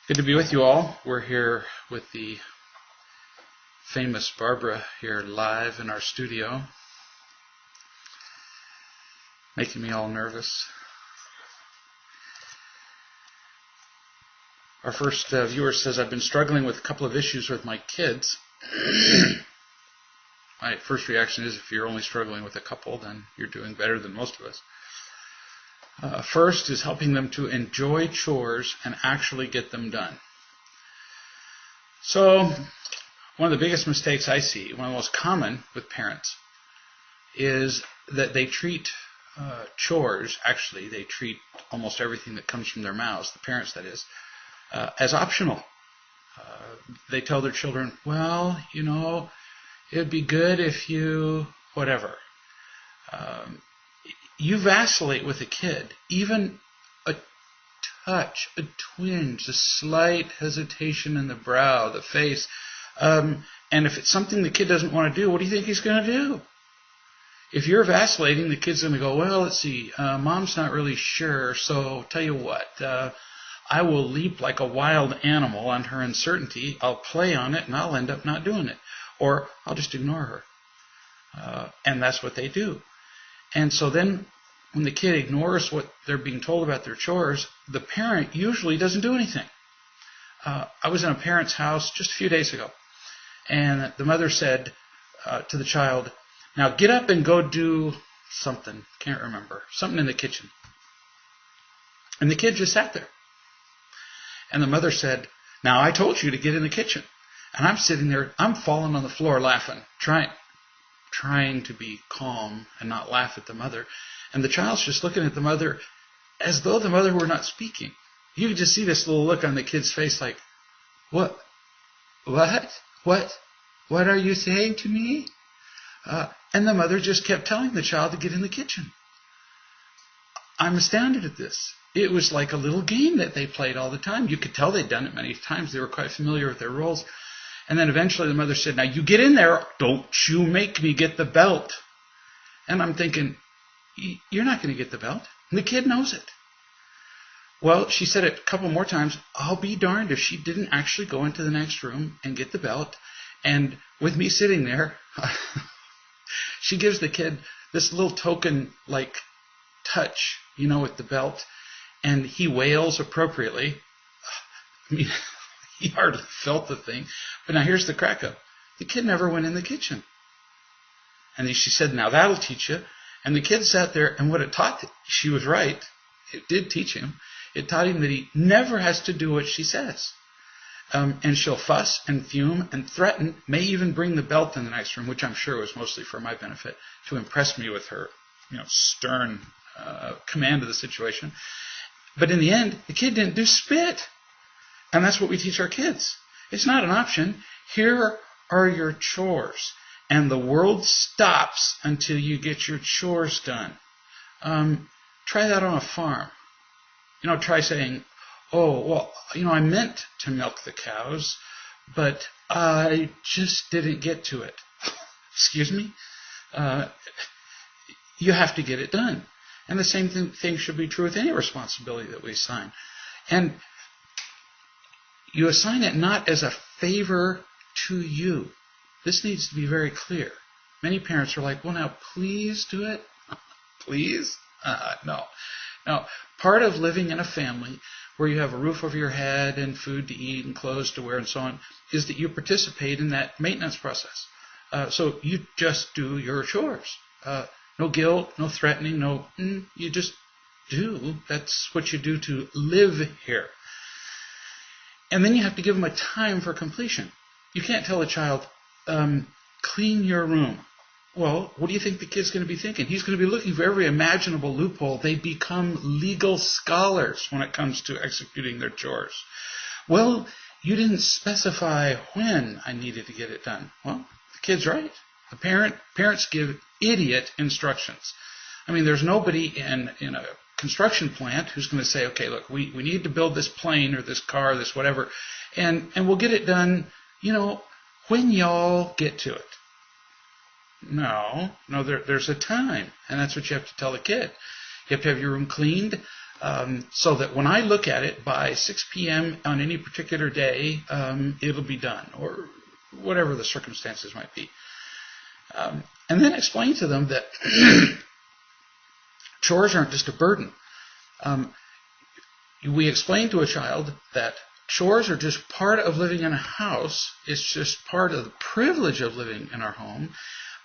Good to be with you all. We're here with the famous Barbara here live in our studio, making me all nervous. Our first viewer says, I've been struggling with a couple of issues with my kids. My first reaction is, if you're only struggling with a couple, then you're doing better than most of us. First is helping them to enjoy chores and actually get them done. So, one of the biggest mistakes I see, one of the most common with parents, is that they treat chores, actually they treat almost everything that comes from their mouths, the parents that is, as optional. They tell their children, well, you know, it'd be good if you, whatever. You vacillate with a kid, even a touch, a twinge, a slight hesitation in the brow, the face. And if it's something the kid doesn't want to do, what do you think he's going to do? If you're vacillating, the kid's going to go, well, let's see, Mom's not really sure, so tell you what, I will leap like a wild animal on her uncertainty. I'll play on it, and I'll end up not doing it. Or I'll just ignore her. And that's what they do. And so then when the kid ignores what they're being told about their chores, the parent usually doesn't do anything. I was in a parent's house just a few days ago, and the mother said to the child, now get up and go do something, can't remember, something in the kitchen. And the kid just sat there. And the mother said, now I told you to get in the kitchen. And I'm sitting there, I'm falling on the floor laughing, trying to be calm and not laugh at the mother. And the child's just looking at the mother as though the mother were not speaking. You could just see this little look on the kid's face like, what? What are you saying to me? And the mother just kept telling the child to get in the kitchen. I'm astounded at this. It was like a little game that they played all the time. You could tell they'd done it many times. They were quite familiar with their roles. And then eventually the mother said, now you get in there. Don't you make me get the belt. And I'm thinking, you're not going to get the belt. And the kid knows it. Well, she said it a couple more times. I'll be darned if she didn't actually go into the next room and get the belt. And with me sitting there, she gives the kid this little token like touch, you know, with the belt. And he wails appropriately. I mean, he hardly felt the thing. But now here's the crack up. The kid never went in the kitchen. And she said, now that'll teach you. And the kid sat there, and what it taught, she was right. It did teach him. It taught him that he never has to do what she says. And she'll fuss and fume and threaten, may even bring the belt in the next room, which I'm sure was mostly for my benefit, to impress me with her, stern command of the situation. But in the end, the kid didn't do spit. And that's what we teach our kids. It's not an option. Here are your chores. And the world stops until you get your chores done. Try that on a farm. Try saying, oh, well, I meant to milk the cows, but I just didn't get to it. Excuse me? You have to get it done. And the same thing should be true with any responsibility that we assign. And you assign it not as a favor to you. This needs to be very clear. Many parents are like, well, now, please do it. Please? No. Now, part of living in a family where you have a roof over your head and food to eat and clothes to wear and so on is that you participate in that maintenance process. So you just do your chores. No guilt, no threatening, you just do. That's what you do to live here. And then you have to give them a time for completion. You can't tell a child, clean your room. Well, what do you think the kid's going to be thinking? He's going to be looking for every imaginable loophole. They become legal scholars when it comes to executing their chores. Well, you didn't specify when I needed to get it done. Well, the kid's right. Parents give idiot instructions. I mean, there's nobody in a construction plant who's going to say, okay, look, we need to build this plane or this car, this whatever, and we'll get it done, when y'all get to it. No, there's a time, and that's what you have to tell the kid. You have to have your room cleaned. so that when I look at it by 6 p.m. on any particular day, it'll be done, or whatever the circumstances might be. And then explain to them that chores aren't just a burden. We explain to a child that chores are just part of living in a house. It's just part of the privilege of living in our home.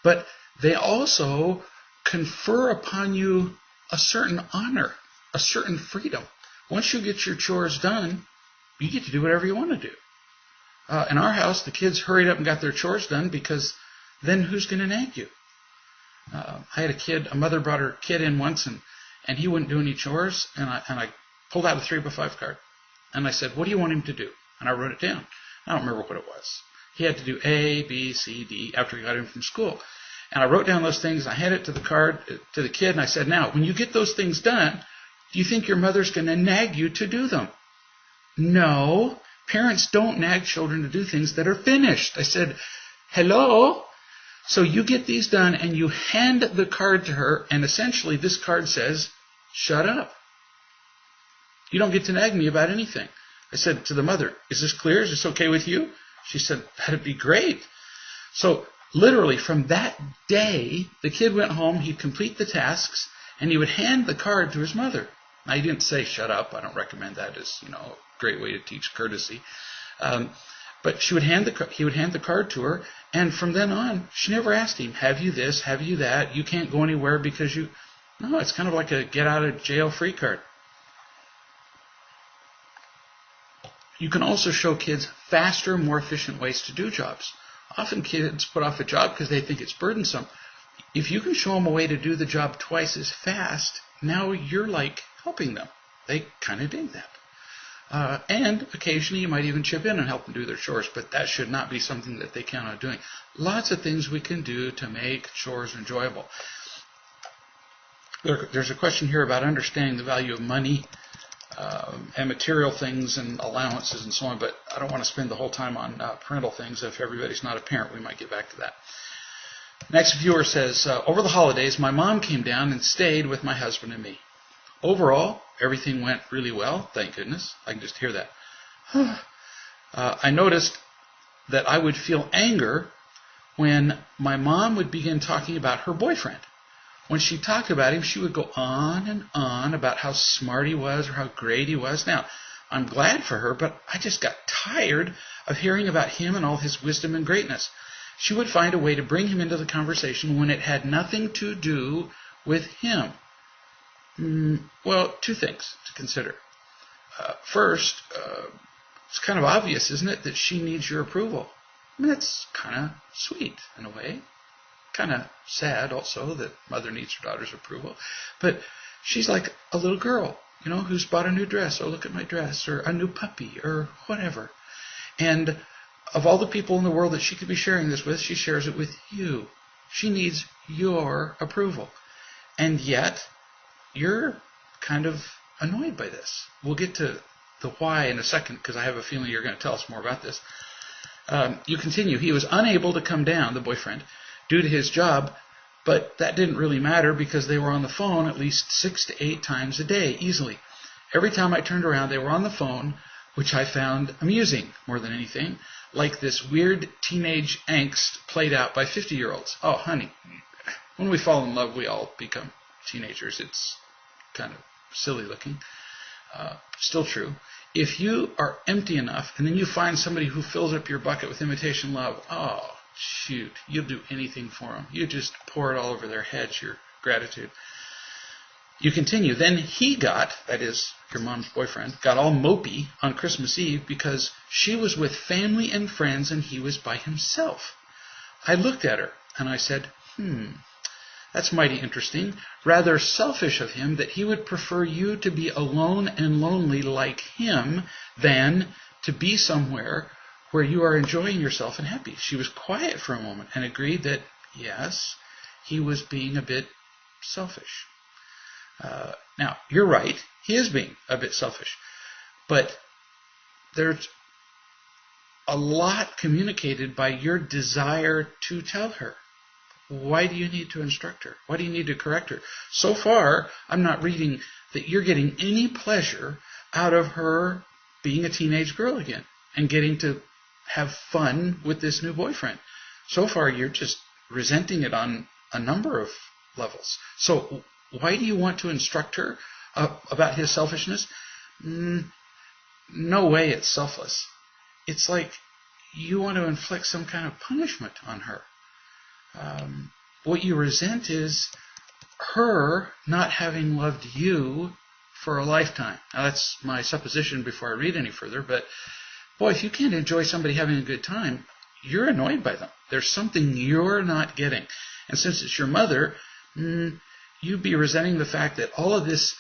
But they also confer upon you a certain honor, a certain freedom. Once you get your chores done, you get to do whatever you want to do. In our house, the kids hurried up and got their chores done because then who's going to nag you? I had a mother brought her kid in once, and he wouldn't do any chores, and I pulled out a 3x5 card. And I said, what do you want him to do? And I wrote it down. I don't remember what it was. He had to do A, B, C, D after he got in from school. And I wrote down those things, and I handed it to the kid, and I said, now, when you get those things done, do you think your mother's going to nag you to do them? No. Parents don't nag children to do things that are finished. I said, hello? So you get these done, and you hand the card to her, and essentially this card says, shut up. You don't get to nag me about anything. I said to the mother, is this clear? Is this okay with you? She said, that'd be great. So literally from that day, the kid went home, he'd complete the tasks, and he would hand the card to his mother. Now, he didn't say shut up. I don't recommend that as, a great way to teach courtesy. But he would hand the card to her, and from then on, she never asked him, have you this, have you that, you can't go anywhere because you... No, it's kind of like a get-out-of-jail-free card. You can also show kids faster, more efficient ways to do jobs. Often kids put off a job because they think it's burdensome. If you can show them a way to do the job twice as fast, now you're like helping them. They kind of dig that. And occasionally you might even chip in and help them do their chores, but that should not be something that they count on doing. Lots of things we can do to make chores enjoyable. There's a question here about understanding the value of money and material things and allowances and so on, but I don't want to spend the whole time on parental things. If everybody's not a parent, we might get back to that. Next viewer says, over the holidays, my mom came down and stayed with my husband and me. Overall, everything went really well, thank goodness. I can just hear that. I noticed that I would feel anger when my mom would begin talking about her boyfriend. When she talked about him, she would go on and on about how smart he was or how great he was. Now, I'm glad for her, but I just got tired of hearing about him and all his wisdom and greatness. She would find a way to bring him into the conversation when it had nothing to do with him. Well, two things to consider. First, it's kind of obvious, isn't it, that she needs your approval. I mean, that's kind of sweet in a way. Kind of sad also that mother needs her daughter's approval. But she's like a little girl, who's bought a new dress. Oh, look at my dress. Or a new puppy or whatever. And of all the people in the world that she could be sharing this with, she shares it with you. She needs your approval. And yet, you're kind of annoyed by this. We'll get to the why in a second because I have a feeling you're going to tell us more about this. You continue. He was unable to come down, the boyfriend, due to his job, but that didn't really matter because they were on the phone at least 6 to 8 times a day, easily. Every time I turned around, they were on the phone, which I found amusing more than anything, like this weird teenage angst played out by 50-year-olds. Oh, honey, when we fall in love, we all become teenagers. It's kind of silly looking. Still true. If you are empty enough and then you find somebody who fills up your bucket with imitation love, oh, shoot, you'll do anything for them. You just pour it all over their heads, your gratitude. You continue. Then he got, that is, your mom's boyfriend, got all mopey on Christmas Eve because she was with family and friends and he was by himself. I looked at her and I said, that's mighty interesting. Rather selfish of him that he would prefer you to be alone and lonely like him than to be somewhere where you are enjoying yourself and happy. She was quiet for a moment and agreed that, yes, he was being a bit selfish. Now, you're right. He is being a bit selfish. But there's a lot communicated by your desire to tell her. Why do you need to instruct her? Why do you need to correct her? So far, I'm not reading that you're getting any pleasure out of her being a teenage girl again and getting to have fun with this new boyfriend. So far, you're just resenting it on a number of levels. So why do you want to instruct her about his selfishness? No way it's selfless. It's like you want to inflict some kind of punishment on her. What you resent is her not having loved you for a lifetime. Now, that's my supposition before I read any further, but boy, if you can't enjoy somebody having a good time, you're annoyed by them. There's something you're not getting. And since it's your mother, you'd be resenting the fact that all of this,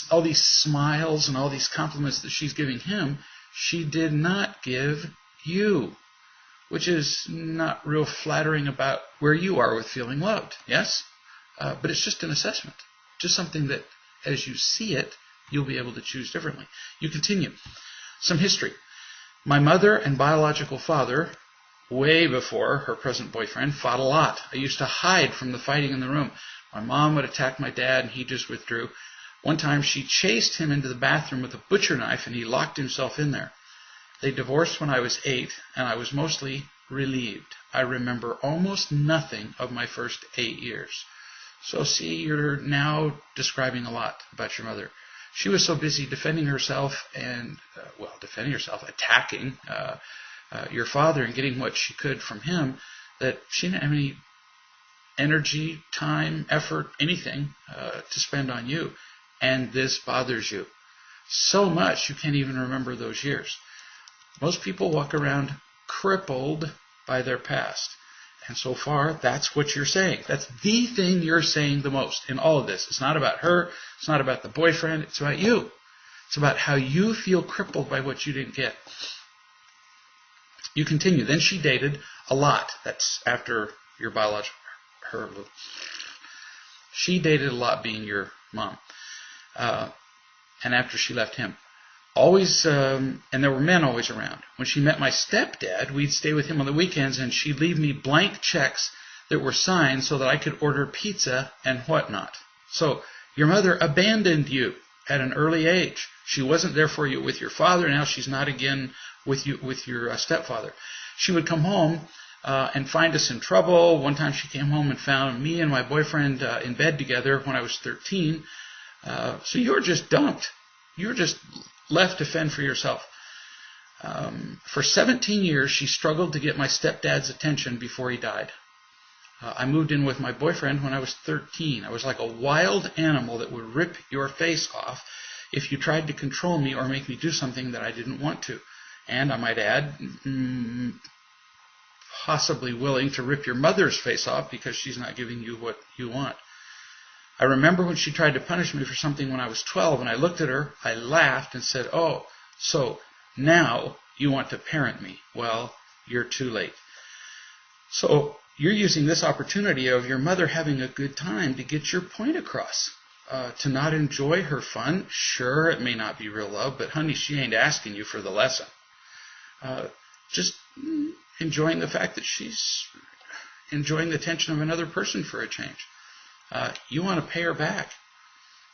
all these smiles and all these compliments that she's giving him, she did not give you, which is not real flattering about where you are with feeling loved. Yes? But it's just an assessment, just something that as you see it, you'll be able to choose differently. You continue. Some history. My mother and biological father, way before her present boyfriend, fought a lot. I used to hide from the fighting in the room. My mom would attack my dad, and he just withdrew. One time, she chased him into the bathroom with a butcher knife, and he locked himself in there. They divorced when I was 8, and I was mostly relieved. I remember almost nothing of my first 8 years. So see, you're now describing a lot about your mother. She was so busy defending herself and, attacking your father and getting what she could from him, that she didn't have any energy, time, effort, anything to spend on you. And this bothers you so much you can't even remember those years. Most people walk around crippled by their past. And so far, that's what you're saying. That's the thing you're saying the most in all of this. It's not about her. It's not about the boyfriend. It's about you. It's about how you feel crippled by what you didn't get. You continue. Then she dated a lot. That's after your biological, her. She dated a lot, being your mom. And after she left him. Always, and there were men always around. When she met my stepdad, we'd stay with him on the weekends, and she'd leave me blank checks that were signed so that I could order pizza and whatnot. So your mother abandoned you at an early age. She wasn't there for you with your father. Now she's not again with you with your stepfather. She would come home and find us in trouble. One time she came home and found me and my boyfriend in bed together when I was 13. So you were just dumped. You were just left to fend for yourself. For 17 years, she struggled to get my stepdad's attention before he died. I moved in with my boyfriend when I was 13. I was like a wild animal that would rip your face off if you tried to control me or make me do something that I didn't want to. And I might add, possibly willing to rip your mother's face off because she's not giving you what you want. I remember when she tried to punish me for something when I was 12, and I looked at her, I laughed and said, "Oh, so now you want to parent me. Well, you're too late." So you're using this opportunity of your mother having a good time to get your point across, to not enjoy her fun. Sure, it may not be real love, but honey, she ain't asking you for the lesson. Just enjoying the fact that she's enjoying the attention of another person for a change. You want to pay her back.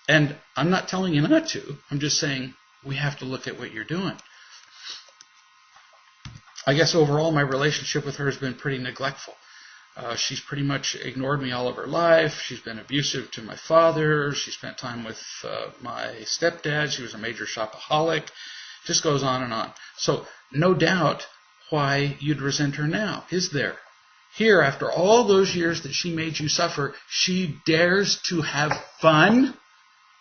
And I'm not telling you not to. I'm just saying we have to look at what you're doing. I guess overall my relationship with her has been pretty neglectful. She's pretty much ignored me all of her life. She's been abusive to my father. She spent time with my stepdad. She was a major shopaholic. Just goes on and on. So no doubt why you'd resent her now, is there? Here, after all those years that she made you suffer, she dares to have fun,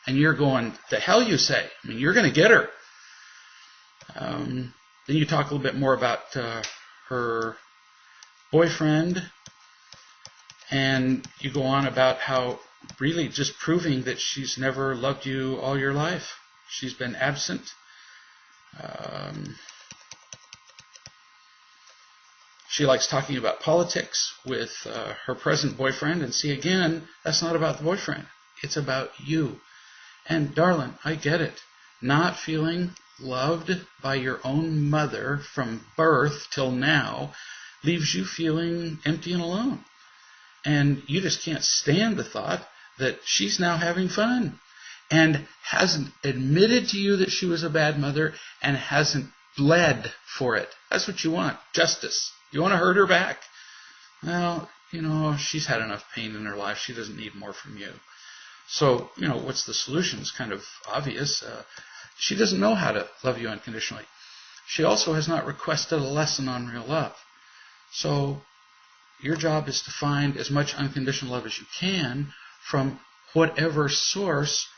and you're going, the hell you say? I mean, you're going to get her. Then you talk a little bit more about her boyfriend, and you go on about how really just proving that she's never loved you all your life. She's been absent. She likes talking about politics with her present boyfriend. And see, again, that's not about the boyfriend. It's about you. And darling, I get it. Not feeling loved by your own mother from birth till now leaves you feeling empty and alone. And you just can't stand the thought that she's now having fun. and hasn't admitted to you that she was a bad mother and hasn't bled for it. That's what you want, justice. You want to hurt her back. Well, she's had enough pain in her life. She doesn't need more from you. So, what's the solution? It's kind of obvious. She doesn't know how to love you unconditionally. She also has not requested a lesson on real love. So, your job is to find as much unconditional love as you can from whatever source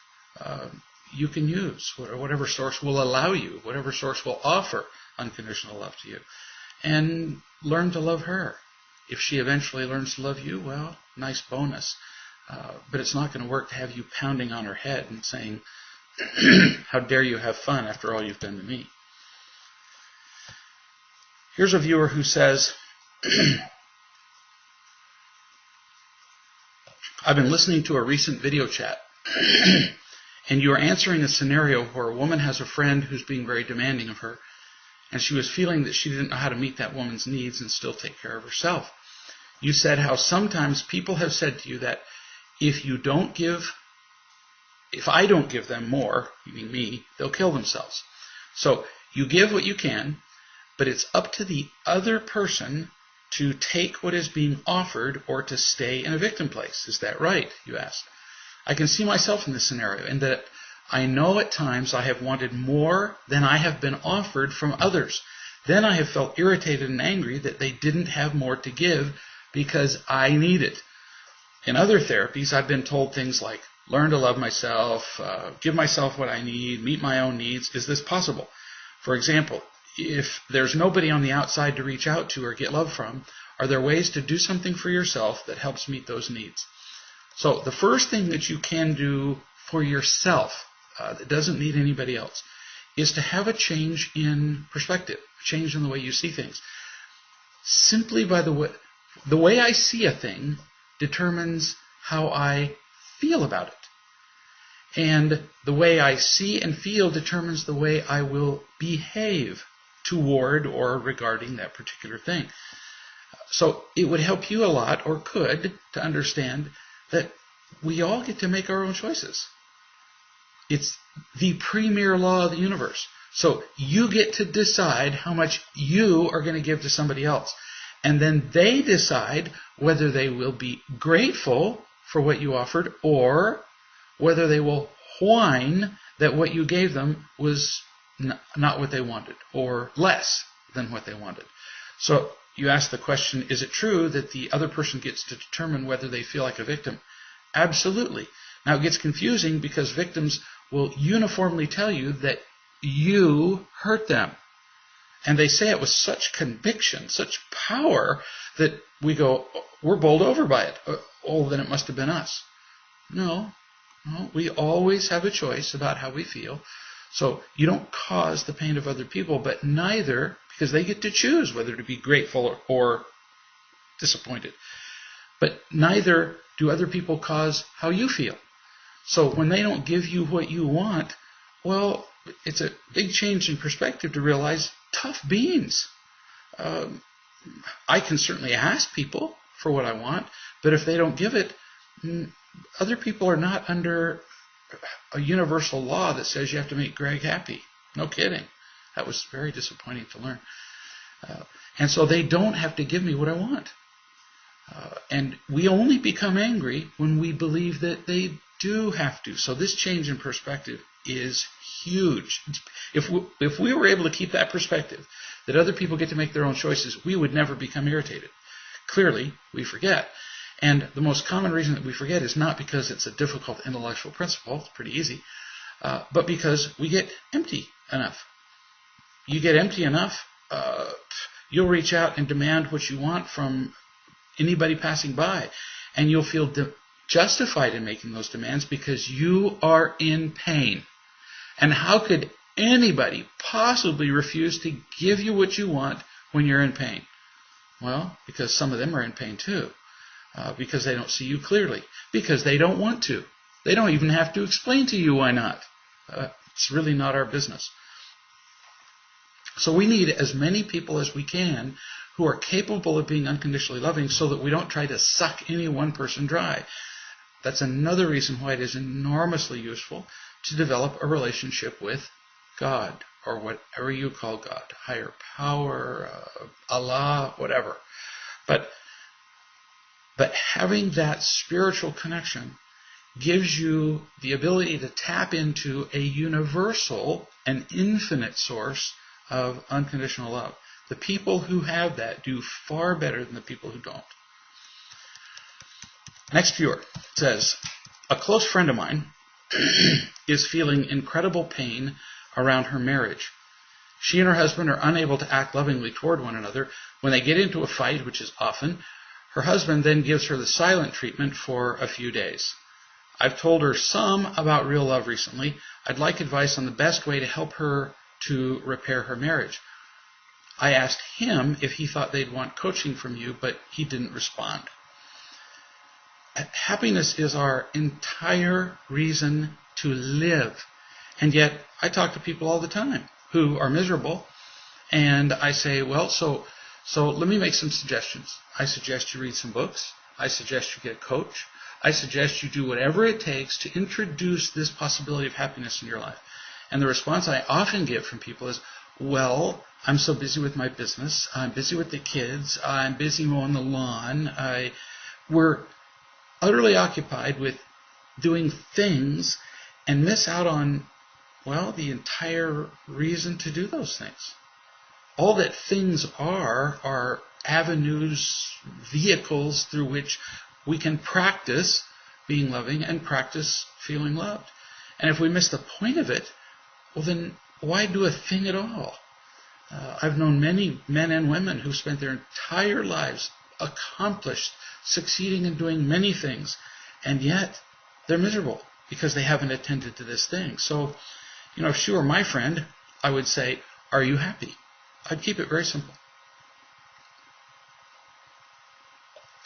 you can use, whatever source will allow you, whatever source will offer unconditional love to you. And learn to love her. If she eventually learns to love you, well, nice bonus. But it's not going to work to have you pounding on her head and saying, how dare you have fun after all you've done to me. Here's a viewer who says, I've been listening to a recent video chat, and you are answering a scenario where a woman has a friend who's being very demanding of her, and she was feeling that she didn't know how to meet that woman's needs and still take care of herself. You said how sometimes people have said to you that if I don't give them more, meaning me, they'll kill themselves. So you give what you can, but it's up to the other person to take what is being offered or to stay in a victim place. Is that right? You asked. I can see myself in this scenario in that I know at times I have wanted more than I have been offered from others. Then I have felt irritated and angry that they didn't have more to give because I need it. In other therapies, I've been told things like, learn to love myself, give myself what I need, meet my own needs. Is this possible? For example, if there's nobody on the outside to reach out to or get love from, are there ways to do something for yourself that helps meet those needs? So the first thing that you can do for yourself that doesn't need anybody else is to have a change in perspective, a change in the way you see things. Simply by the way I see a thing determines how I feel about it. And the way I see and feel determines the way I will behave toward or regarding that particular thing. So it would help you a lot, or could, to understand that we all get to make our own choices. It's the premier law of the universe. So you get to decide how much you are going to give to somebody else. And then they decide whether they will be grateful for what you offered or whether they will whine that what you gave them was not what they wanted or less than what they wanted. So you ask the question, is it true that the other person gets to determine whether they feel like a victim? Absolutely. Now it gets confusing because victims will uniformly tell you that you hurt them. And they say it with such conviction, such power, that we go, we're bowled over by it. Oh, then it must have been us. No, we always have a choice about how we feel. So you don't cause the pain of other people, but neither, because they get to choose whether to be grateful or disappointed. But neither do other people cause how you feel. So when they don't give you what you want, well, it's a big change in perspective to realize tough beings. I can certainly ask people for what I want, but if they don't give it, other people are not under a universal law that says you have to make Greg happy. No kidding. That was very disappointing to learn. And so they don't have to give me what I want. And we only become angry when we believe that they do have to. So this change in perspective is huge. If we were able to keep that perspective, that other people get to make their own choices, we would never become irritated. Clearly, we forget. And the most common reason that we forget is not because it's a difficult intellectual principle, it's pretty easy, but because we get empty enough. You get empty enough, you'll reach out and demand what you want from anybody passing by, and you'll feel justified in making those demands because you are in pain. And how could anybody possibly refuse to give you what you want when you're in pain? Well, because some of them are in pain too. Because they don't see you clearly. Because they don't want to. They don't even have to explain to you why not. It's really not our business. So we need as many people as we can who are capable of being unconditionally loving so that we don't try to suck any one person dry. That's another reason why it is enormously useful to develop a relationship with God, or whatever you call God, higher power, Allah, whatever. But having that spiritual connection gives you the ability to tap into a universal and infinite source of unconditional love. The people who have that do far better than the people who don't. Next viewer says, a close friend of mine is feeling incredible pain around her marriage. She and her husband are unable to act lovingly toward one another. When they get into a fight, which is often, her husband then gives her the silent treatment for a few days. I've told her some about real love recently. I'd like advice on the best way to help her to repair her marriage. I asked him if he thought they'd want coaching from you, but he didn't respond. Happiness is our entire reason to live. And yet, I talk to people all the time who are miserable, and I say, well, so let me make some suggestions. I suggest you read some books. I suggest you get a coach. I suggest you do whatever it takes to introduce this possibility of happiness in your life. And the response I often get from people is, well, I'm so busy with my business. I'm busy with the kids. I'm busy mowing the lawn. We're utterly occupied with doing things and miss out on, well, the entire reason to do those things. All that things are avenues, vehicles through which we can practice being loving and practice feeling loved. And if we miss the point of it, well then, why do a thing at all? I've known many men and women who spent their entire lives accomplished, succeeding in doing many things, and yet they're miserable because they haven't attended to this thing. So, if she were my friend, I would say, are you happy? I'd keep it very simple.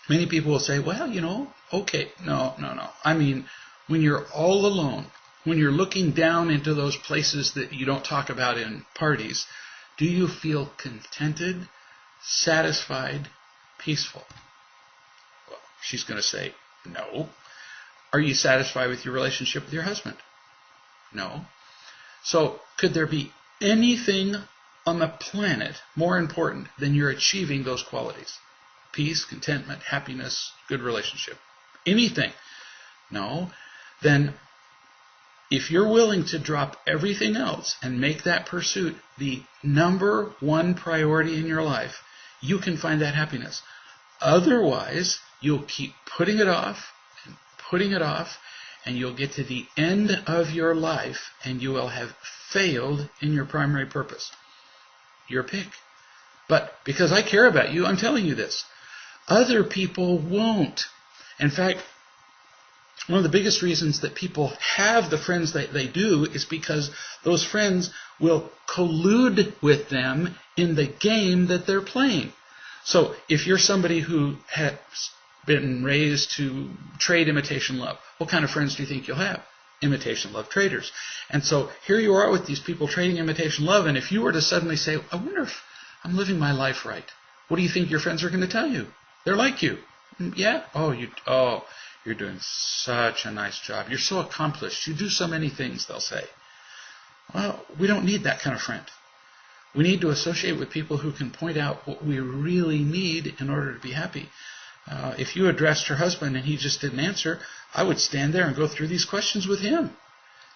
Many people will say, well, okay. No. I mean, when you're all alone, when you're looking down into those places that you don't talk about in parties, do you feel contented, satisfied, peaceful? Well, she's going to say, no. Are you satisfied with your relationship with your husband? No. So, could there be anything on the planet more important than you're achieving those qualities? Peace, contentment, happiness, good relationship. Anything? No. Then, if you're willing to drop everything else and make that pursuit the number one priority in your life, you can find that happiness. Otherwise, you'll keep putting it off, and you'll get to the end of your life and you will have failed in your primary purpose. Your pick. But because I care about you, I'm telling you this. Other people won't. In fact, one of the biggest reasons that people have the friends that they do is because those friends will collude with them in the game that they're playing. So if you're somebody who has been raised to trade imitation love, what kind of friends do you think you'll have? Imitation love traders. And so here you are with these people trading imitation love, and if you were to suddenly say, I wonder if I'm living my life right, what do you think your friends are going to tell you? They're like you. Yeah? You're doing such a nice job. You're so accomplished. You do so many things, they'll say. Well, we don't need that kind of friend. We need to associate with people who can point out what we really need in order to be happy. If you addressed your husband and he just didn't answer, I would stand there and go through these questions with him.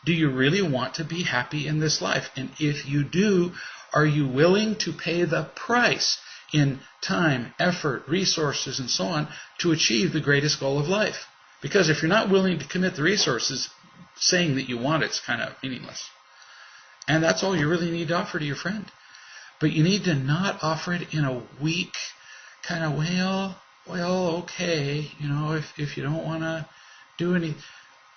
Do you really want to be happy in this life? And if you do, are you willing to pay the price in time, effort, resources, and so on to achieve the greatest goal of life? Because if you're not willing to commit the resources, saying that you want it's kind of meaningless. And that's all you really need to offer to your friend. But you need to not offer it in a weak kind of, okay, if you don't want to do any,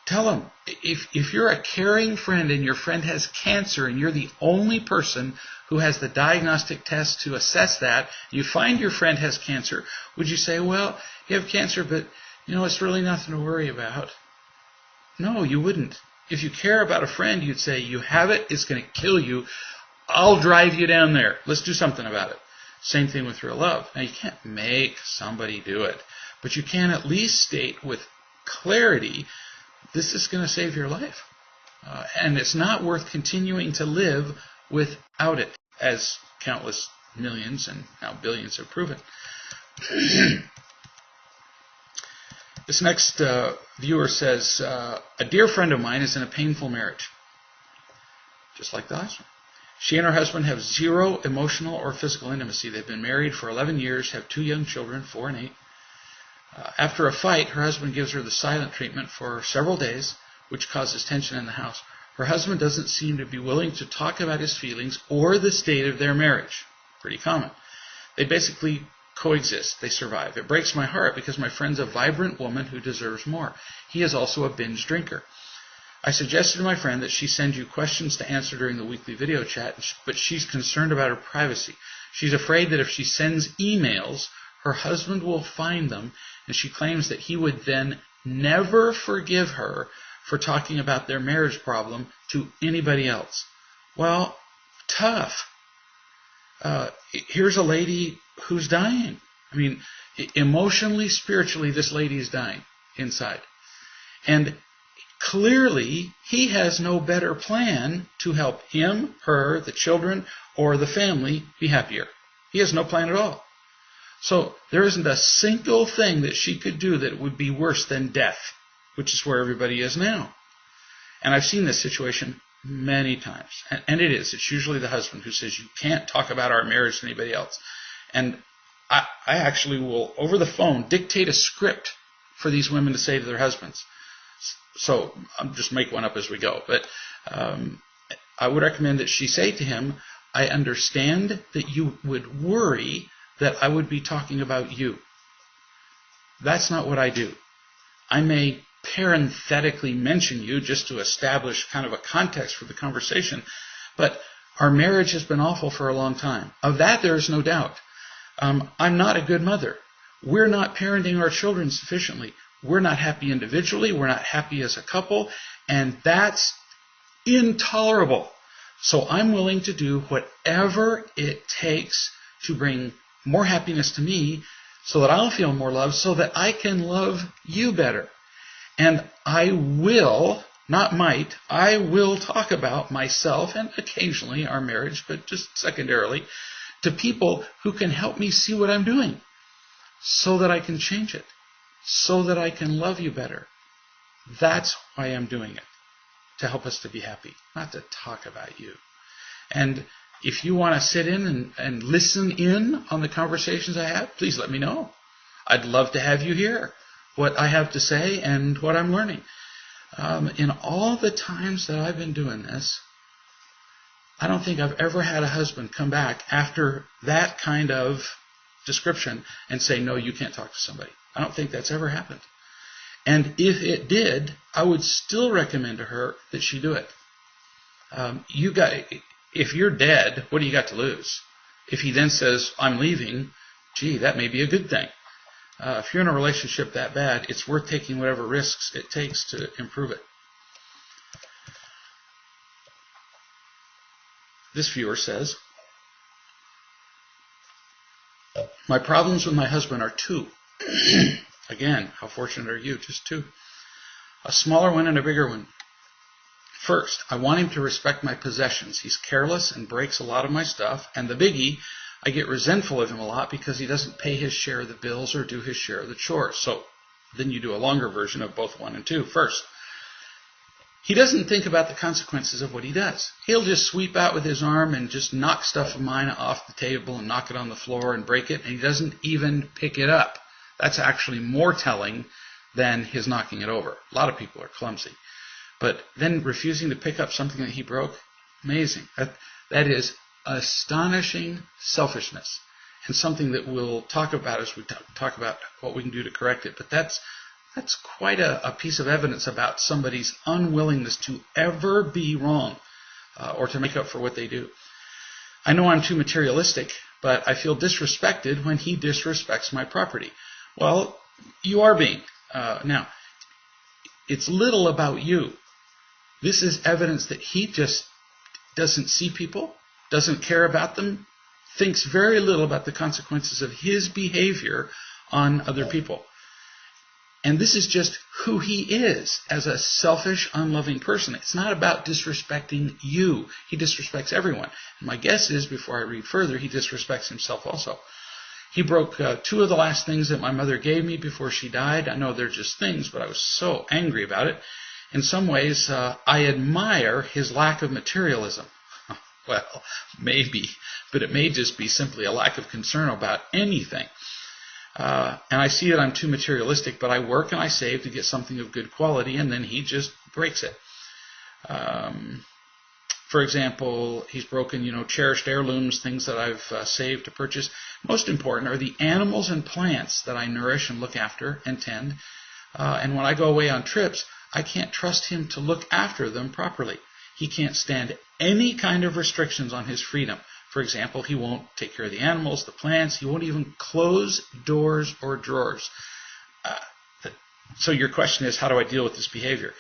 tell them. If you're a caring friend and your friend has cancer and you're the only person who has the diagnostic test to assess that, you find your friend has cancer, would you say, well, you have cancer, but it's really nothing to worry about? No, you wouldn't. If you care about a friend, you'd say, you have it, it's going to kill you. I'll drive you down there. Let's do something about it. Same thing with real love. Now, you can't make somebody do it, but you can at least state with clarity, this is going to save your life. And it's not worth continuing to live without it, as countless millions and now billions have proven. This next viewer says, a dear friend of mine is in a painful marriage, just like the last one. She and her husband have zero emotional or physical intimacy. They've been married for 11 years, have 2 young children, 4 and 8. After a fight, her husband gives her the silent treatment for several days, which causes tension in the house. Her husband doesn't seem to be willing to talk about his feelings or the state of their marriage. Pretty common. They basically coexist. They survive. It breaks my heart because my friend's a vibrant woman who deserves more. He is also a binge drinker. I suggested to my friend that she send you questions to answer during the weekly video chat, but she's concerned about her privacy. She's afraid that if she sends emails, her husband will find them, and she claims that he would then never forgive her for talking about their marriage problem to anybody else. Well, tough. Here's a lady who's dying. I mean, emotionally, spiritually, this lady is dying inside. And clearly, he has no better plan to help him, her, the children, or the family be happier. He has no plan at all. So there isn't a single thing that she could do that would be worse than death, which is where everybody is now. And I've seen this situation many times. And it is. It's usually the husband who says, you can't talk about our marriage to anybody else. And I actually will, over the phone, dictate a script for these women to say to their husbands. So I'll just make one up as we go. But I would recommend that she say to him, I understand that you would worry that I would be talking about you. That's not what I do. I may parenthetically mention you just to establish kind of a context for the conversation, but our marriage has been awful for a long time. Of that, there is no doubt. I'm not a good mother. We're not parenting our children sufficiently. We're not happy individually. We're not happy as a couple. And that's intolerable. So I'm willing to do whatever it takes to bring more happiness to me so that I'll feel more love, so that I can love you better. And I will, not might, I will talk about myself and occasionally our marriage, but just secondarily, to people who can help me see what I'm doing so that I can change it, so that I can love you better. That's why I'm doing it, to help us to be happy, not to talk about you. And if you want to sit in and listen in on the conversations I have, please let me know. I'd love to have you hear what I have to say and what I'm learning. In all the times that I've been doing this, I don't think I've ever had a husband come back after that kind of description and say, no, you can't talk to somebody. I don't think that's ever happened. And if it did, I would still recommend to her that she do it. If you're dead, what do you got to lose? If he then says, I'm leaving, gee, that may be a good thing. If you're in a relationship that bad, it's worth taking whatever risks it takes to improve it. This viewer says, my problems with my husband are 2. Again, how fortunate are you? Just 2. A smaller one and a bigger one. First, I want him to respect my possessions. He's careless and breaks a lot of my stuff. And the biggie, I get resentful of him a lot because he doesn't pay his share of the bills or do his share of the chores. So then you do a longer version of both 1 and 2. First, he doesn't think about the consequences of what he does. He'll just sweep out with his arm and just knock stuff of mine off the table and knock it on the floor and break it, and he doesn't even pick it up. That's actually more telling than his knocking it over. A lot of people are clumsy. But then refusing to pick up something that he broke, amazing. That is astonishing selfishness, and something that we'll talk about as we talk about what we can do to correct it. But that's quite a piece of evidence about somebody's unwillingness to ever be wrong or to make up for what they do. I know I'm too materialistic, but I feel disrespected when he disrespects my property. Well, you are being. Now, it's little about you. This is evidence that he just doesn't see people, doesn't care about them, thinks very little about the consequences of his behavior on other people. And this is just who he is as a selfish, unloving person. It's not about disrespecting you. He disrespects everyone. And my guess is, before I read further, he disrespects himself also. He broke 2 of the last things that my mother gave me before she died. I know they're just things, but I was so angry about it. In some ways, I admire his lack of materialism. Well, maybe, but it may just be simply a lack of concern about anything. And I see that I'm too materialistic, but I work and I save to get something of good quality, and then he just breaks it. For example, he's broken, cherished heirlooms, things that I've saved to purchase. Most important are the animals and plants that I nourish and look after and tend. And when I go away on trips, I can't trust him to look after them properly. He can't stand any kind of restrictions on his freedom. For example, he won't take care of the animals, the plants. He won't even close doors or drawers. So your question is, how do I deal with this behavior?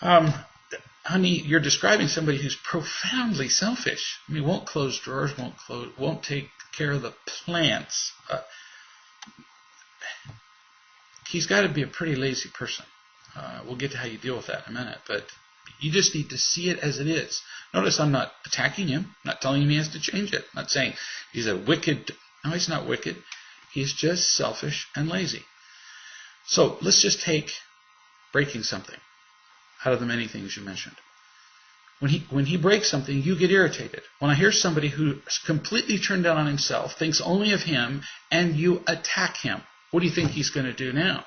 Honey, you're describing somebody who's profoundly selfish. I mean, won't close drawers, won't take care of the plants. He's got to be a pretty lazy person. We'll get to how you deal with that in a minute, but you just need to see it as it is. Notice I'm not attacking him, not telling him he has to change it. I'm not saying he's a wicked. No, he's not wicked. He's just selfish and lazy. So let's just take breaking something out of the many things you mentioned. When he breaks something, you get irritated. When I hear somebody who's completely turned down on himself, thinks only of him, and you attack him, what do you think he's going to do now?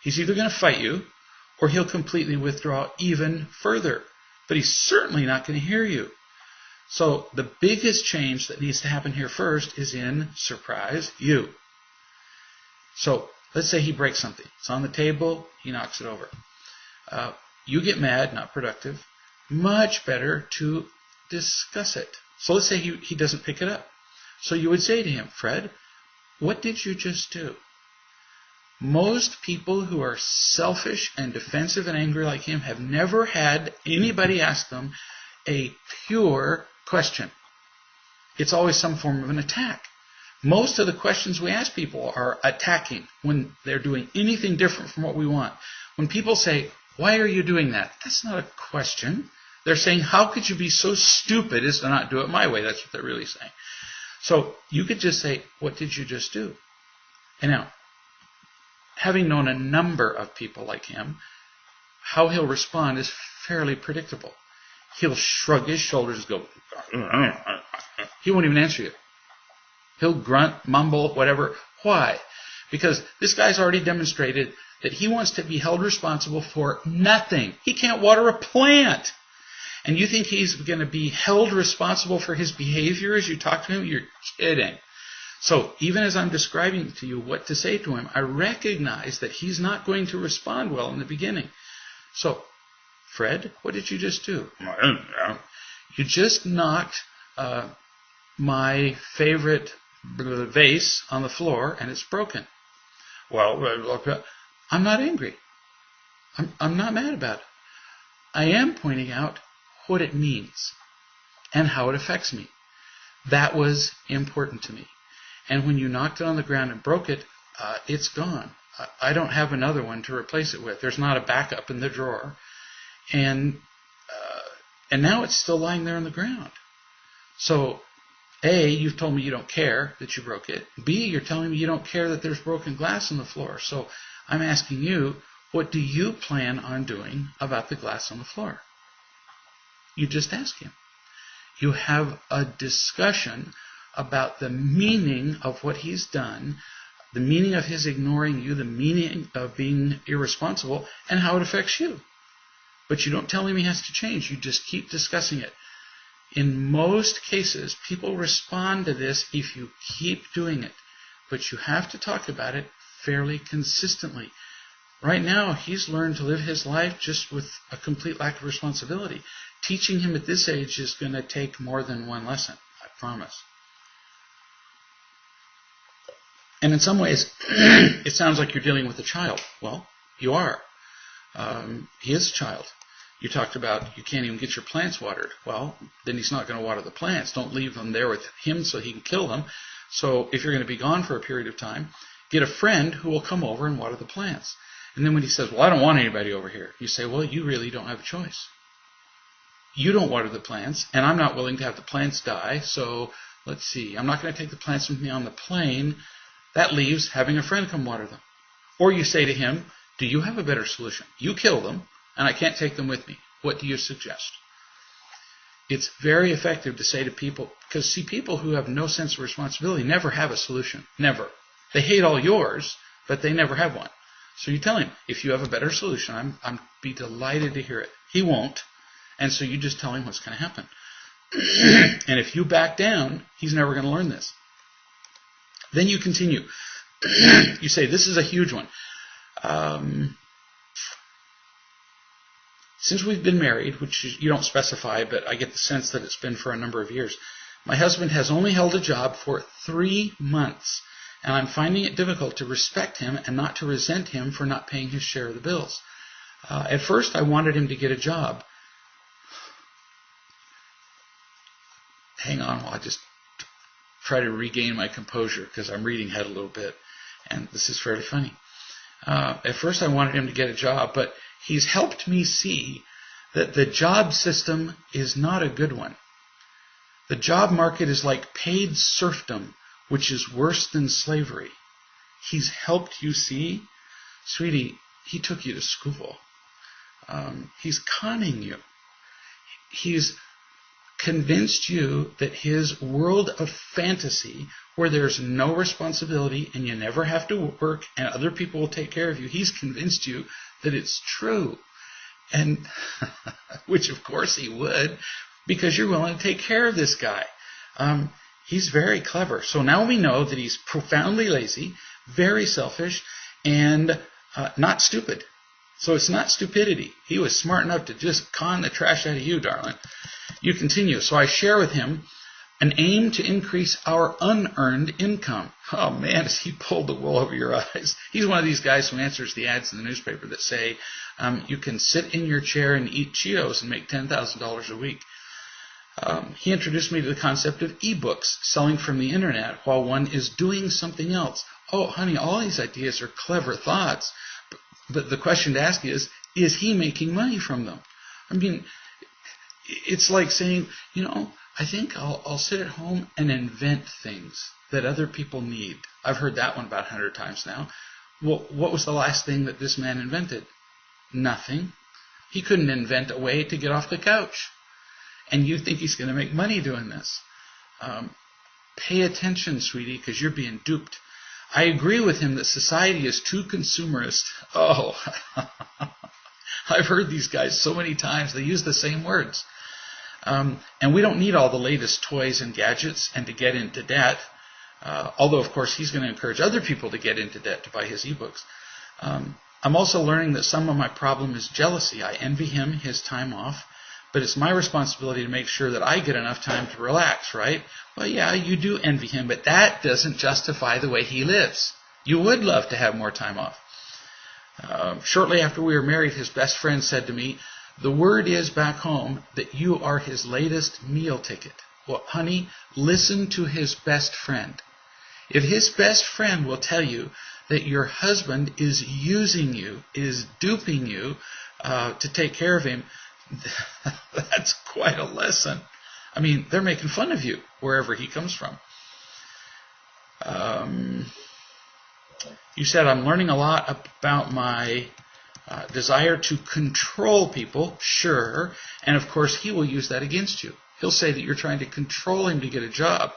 He's either going to fight you, or he'll completely withdraw even further. But he's certainly not going to hear you. So the biggest change that needs to happen here first is in, surprise, you. So let's say he breaks something. It's on the table. He knocks it over. You get mad, not productive. Much better to discuss it. So let's say he doesn't pick it up. So you would say to him, Fred, what did you just do? Most people who are selfish and defensive and angry like him have never had anybody ask them a pure question. It's always some form of an attack. Most of the questions we ask people are attacking when they're doing anything different from what we want. When people say, why are you doing that? That's not a question. They're saying, how could you be so stupid as to not do it my way? That's what they're really saying. So you could just say, what did you just do? And now, having known a number of people like him, how he'll respond is fairly predictable. He'll shrug his shoulders and go, he won't even answer you. He'll grunt, mumble, whatever. Why? Because this guy's already demonstrated that he wants to be held responsible for nothing. He can't water a plant. And you think he's going to be held responsible for his behavior as you talk to him? You're kidding. So even as I'm describing to you what to say to him, I recognize that he's not going to respond well in the beginning. So, Fred, what did you just do? You just knocked my favorite vase on the floor and it's broken. Well, I'm not angry. I'm not mad about it. I am pointing out what it means and how it affects me. That was important to me. And when you knocked it on the ground and broke it, it's gone. I don't have another one to replace it with. There's not a backup in the drawer. And now it's still lying there on the ground. So, A, you've told me you don't care that you broke it. B, you're telling me you don't care that there's broken glass on the floor. So I'm asking you, what do you plan on doing about the glass on the floor? You just ask him. You have a discussion about the meaning of what he's done, the meaning of his ignoring you, the meaning of being irresponsible, and how it affects you. But you don't tell him he has to change. You just keep discussing it. In most cases, people respond to this if you keep doing it. But you have to talk about it fairly consistently. Right now, he's learned to live his life just with a complete lack of responsibility. Teaching him at this age is going to take more than one lesson, I promise. And in some ways, it sounds like you're dealing with a child. Well, you are. He is a child. You talked about you can't even get your plants watered. Well, then he's not going to water the plants. Don't leave them there with him so he can kill them. So if you're going to be gone for a period of time, get a friend who will come over and water the plants. And then when he says, well, I don't want anybody over here, you say, well, you really don't have a choice. You don't water the plants, and I'm not willing to have the plants die, so let's see. I'm not going to take the plants with me on the plane. That leaves having a friend come water them. Or you say to him, do you have a better solution? You kill them, and I can't take them with me. What do you suggest? It's very effective to say to people, because see, people who have no sense of responsibility never have a solution. Never. They hate all yours, but they never have one. So you tell him, if you have a better solution, I'm be delighted to hear it. He won't. And so you just tell him what's going to happen. And if you back down, he's never going to learn this. Then you continue. You say, this is a huge one. Since we've been married, which you don't specify, but I get the sense that it's been for a number of years, my husband has only held a job for 3 months, and I'm finding it difficult to respect him and not to resent him for not paying his share of the bills. At first, I wanted him to get a job. Hang on while I just try to regain my composure, because I'm reading ahead a little bit, and this is fairly funny. At first, I wanted him to get a job, but he's helped me see that the job system is not a good one. The job market is like paid serfdom, which is worse than slavery. He's helped you see. Sweetie, he took you to school. He's conning you. He's convinced you that his world of fantasy, where there's no responsibility and you never have to work and other people will take care of you, he's convinced you that it's true. And which of course he would, because you're willing to take care of this guy. He's very clever. So now we know that he's profoundly lazy, very selfish, and not stupid. So it's not stupidity. He was smart enough to just con the trash out of you, darling. You continue. So I share with him an aim to increase our unearned income. Oh man, has he pulled the wool over your eyes. He's one of these guys who answers the ads in the newspaper that say, you can sit in your chair and eat Cheetos and make $10,000 a week. He introduced me to the concept of ebooks, selling from the internet while one is doing something else. Oh, honey, all these ideas are clever thoughts. But the question to ask is he making money from them? I mean, it's like saying, I think I'll sit at home and invent things that other people need. I've heard that one about 100 times now. Well, what was the last thing that this man invented? Nothing. He couldn't invent a way to get off the couch. And you think he's going to make money doing this. Pay attention, sweetie, because you're being duped. I agree with him that society is too consumerist. Oh, I've heard these guys so many times. They use the same words. And we don't need all the latest toys and gadgets and to get into debt. Although, of course, he's going to encourage other people to get into debt to buy his ebooks. I'm also learning that some of my problem is jealousy. I envy him his time off. But it's my responsibility to make sure that I get enough time to relax, right? Well, yeah, you do envy him, but that doesn't justify the way he lives. You would love to have more time off. Shortly after we were married, his best friend said to me, the word is back home that you are his latest meal ticket. Well, honey, listen to his best friend. If his best friend will tell you that your husband is using you, is duping you to take care of him, that's quite a lesson. I mean, they're making fun of you wherever he comes from. You said, I'm learning a lot about my desire to control people. Sure. And of course, he will use that against you. He'll say that you're trying to control him to get a job.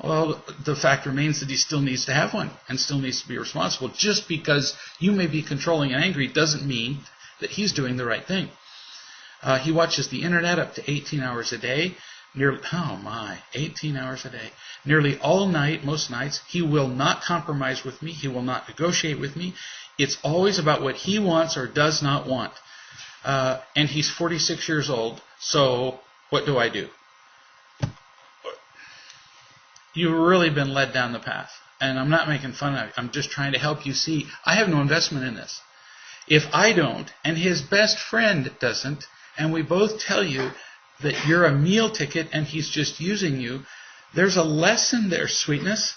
Well, the fact remains that he still needs to have one and still needs to be responsible. Just because you may be controlling and angry doesn't mean that he's doing the right thing. He watches the internet up to 18 hours a day. 18 hours a day. Nearly all night, most nights, he will not compromise with me. He will not negotiate with me. It's always about what he wants or does not want. And he's 46 years old, so what do I do? You've really been led down the path. And I'm not making fun of you. I'm just trying to help you see I have no investment in this. If I don't, and his best friend doesn't, and we both tell you that you're a meal ticket and he's just using you, there's a lesson there, sweetness.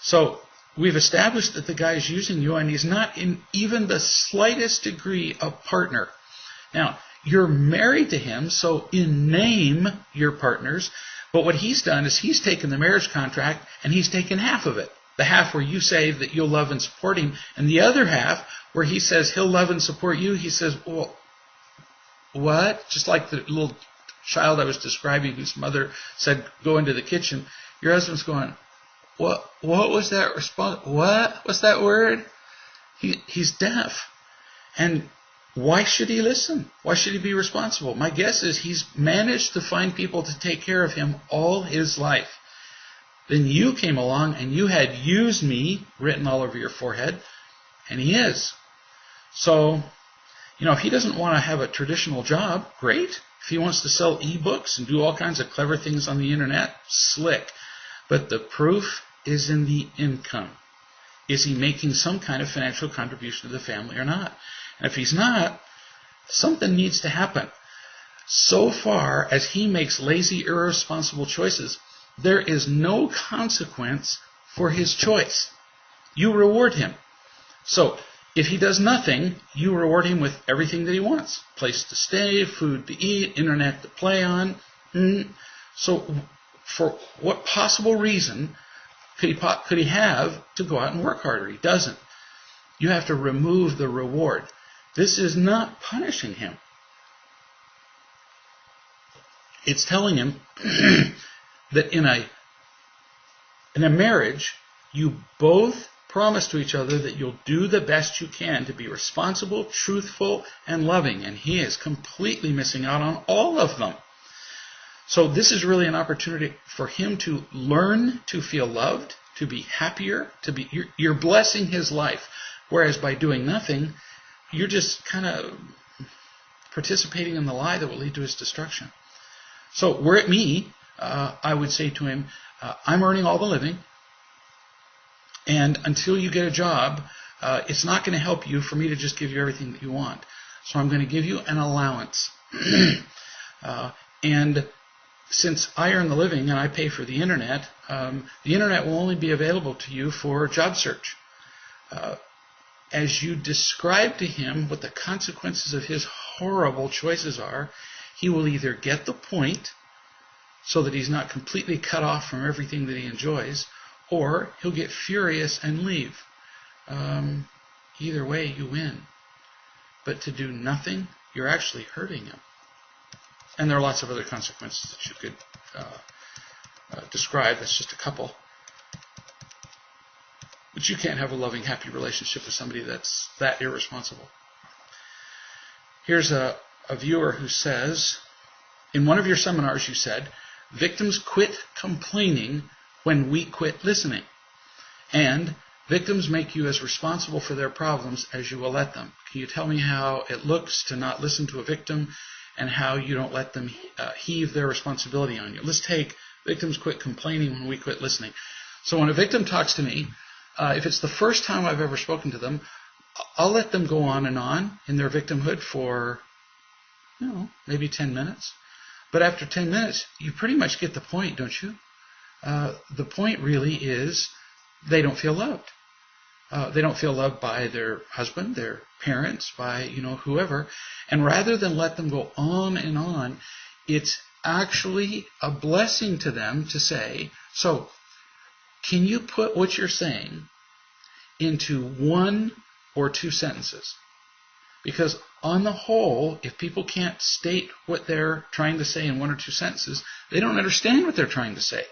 So we've established that the guy is using you and he's not in even the slightest degree a partner. Now, you're married to him, so in name you're partners, but what he's done is he's taken the marriage contract and he's taken half of it. The half where you say that you'll love and support him, and the other half where he says he'll love and support you, he says, well, what? Just like the little child I was describing whose mother said, go into the kitchen. Your husband's going, what was that response? What was that word? He's deaf. And why should he listen? Why should he be responsible? My guess is he's managed to find people to take care of him all his life. Then you came along and you had "use me" written all over your forehead, and he is. So, if he doesn't want to have a traditional job, great. If he wants to sell e-books and do all kinds of clever things on the internet, slick. But the proof is in the income. Is he making some kind of financial contribution to the family or not? And if he's not, something needs to happen. So far as he makes lazy, irresponsible choices, there is no consequence for his choice. You reward him. So, if he does nothing, you reward him with everything that he wants. Place to stay, food to eat, internet to play on. So, for what possible reason could he have to go out and work harder? He doesn't. You have to remove the reward. This is not punishing him. It's telling him that in a marriage, you both promise to each other that you'll do the best you can to be responsible, truthful, and loving. And he is completely missing out on all of them. So this is really an opportunity for him to learn to feel loved, to be happier, you're blessing his life. Whereas by doing nothing, you're just kind of participating in the lie that will lead to his destruction. So were it me, I would say to him, I'm earning all the living, and until you get a job, it's not going to help you for me to just give you everything that you want. So I'm going to give you an allowance. And since I earn the living and I pay for the internet will only be available to you for job search. As you describe to him what the consequences of his horrible choices are, he will either get the point so that he's not completely cut off from everything that he enjoys, or he'll get furious and leave. Either way, you win. But to do nothing, you're actually hurting him. And there are lots of other consequences that you could describe. That's just a couple. But you can't have a loving, happy relationship with somebody that's that irresponsible. Here's a viewer who says, in one of your seminars you said, victims quit complaining when we quit listening. And victims make you as responsible for their problems as you will let them. Can you tell me how it looks to not listen to a victim and how you don't let them heave their responsibility on you? Let's take victims quit complaining when we quit listening. So when a victim talks to me, if it's the first time I've ever spoken to them, I'll let them go on and on in their victimhood for, maybe 10 minutes. But after 10 minutes, you pretty much get the point, don't you? The point really is they don't feel loved. They don't feel loved by their husband, their parents, by, whoever. And rather than let them go on and on, it's actually a blessing to them to say, so, can you put what you're saying into 1 or 2 sentences? Because on the whole, if people can't state what they're trying to say in 1 or 2 sentences, they don't understand what they're trying to say.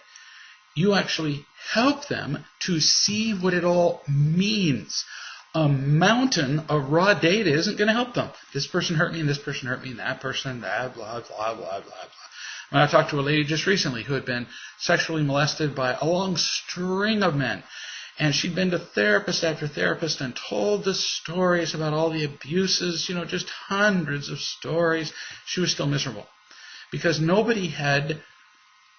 You actually help them to see what it all means. A mountain of raw data isn't going to help them. This person hurt me, and this person hurt me, and that person, that, blah, blah, blah, blah, blah. When I talked to a lady just recently who had been sexually molested by a long string of men, and she'd been to therapist after therapist and told the stories about all the abuses, just hundreds of stories. She was still miserable because nobody had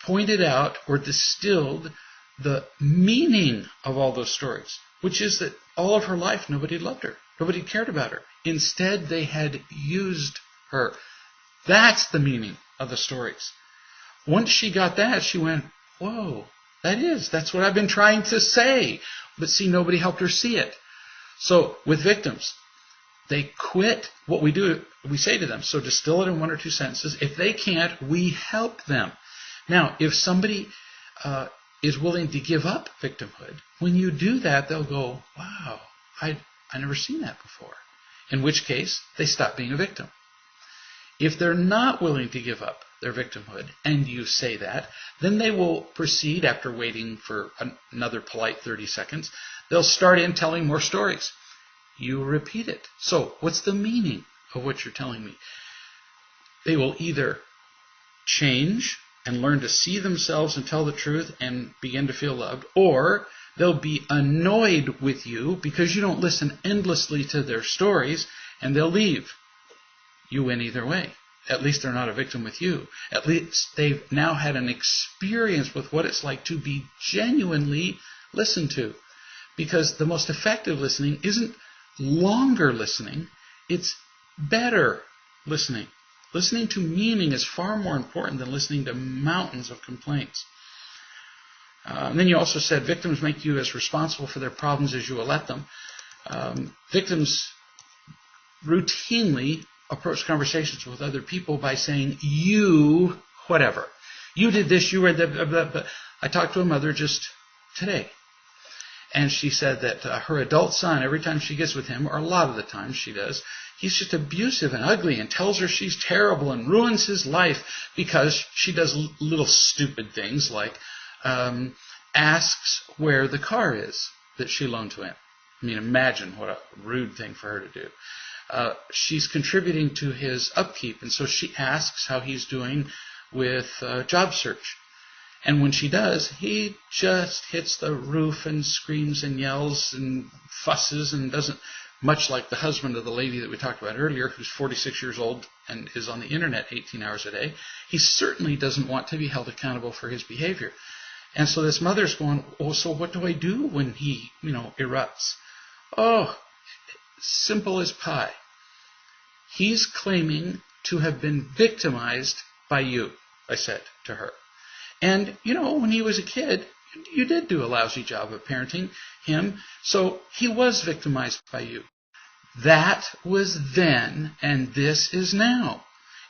pointed out or distilled the meaning of all those stories, which is that all of her life nobody loved her. Nobody cared about her. Instead, they had used her. That's the meaning of the stories. Once she got that, she went, whoa, That's what I've been trying to say. But see, nobody helped her see it. So with victims, they quit what we do. We say to them, so distill it in 1 or 2 sentences. If they can't, we help them. Now, if somebody is willing to give up victimhood, when you do that, they'll go, wow, I never seen that before. In which case, they stop being a victim. If they're not willing to give up their victimhood, and you say that, then they will proceed, after waiting for another polite 30 seconds, they'll start in telling more stories. You repeat it. So, what's the meaning of what you're telling me? They will either change and learn to see themselves and tell the truth and begin to feel loved, or they'll be annoyed with you because you don't listen endlessly to their stories, and they'll leave. You win either way. At least they're not a victim with you. At least they've now had an experience with what it's like to be genuinely listened to. Because the most effective listening isn't longer listening, it's better listening. Listening to meaning is far more important than listening to mountains of complaints. And then you also said victims make you as responsible for their problems as you will let them. Victims routinely approach conversations with other people by saying, you, whatever. You did this, you were the blah, blah, blah. I talked to a mother just today, and she said that her adult son, every time she gets with him, or a lot of the times she does, he's just abusive and ugly and tells her she's terrible and ruins his life because she does little stupid things like asks where the car is that she loaned to him. I mean, imagine what a rude thing for her to do. She's contributing to his upkeep, and so she asks how he's doing with job search. And when she does, he just hits the roof and screams and yells and fusses and doesn't, much like the husband of the lady that we talked about earlier, who's 46 years old and is on the internet 18 hours a day. He certainly doesn't want to be held accountable for his behavior. And so this mother's going, oh, so what do I do when he, erupts? Oh, simple as pie. He's claiming to have been victimized by you, I said to her. And, when he was a kid, you did do a lousy job of parenting him, so he was victimized by you. That was then, and this is now.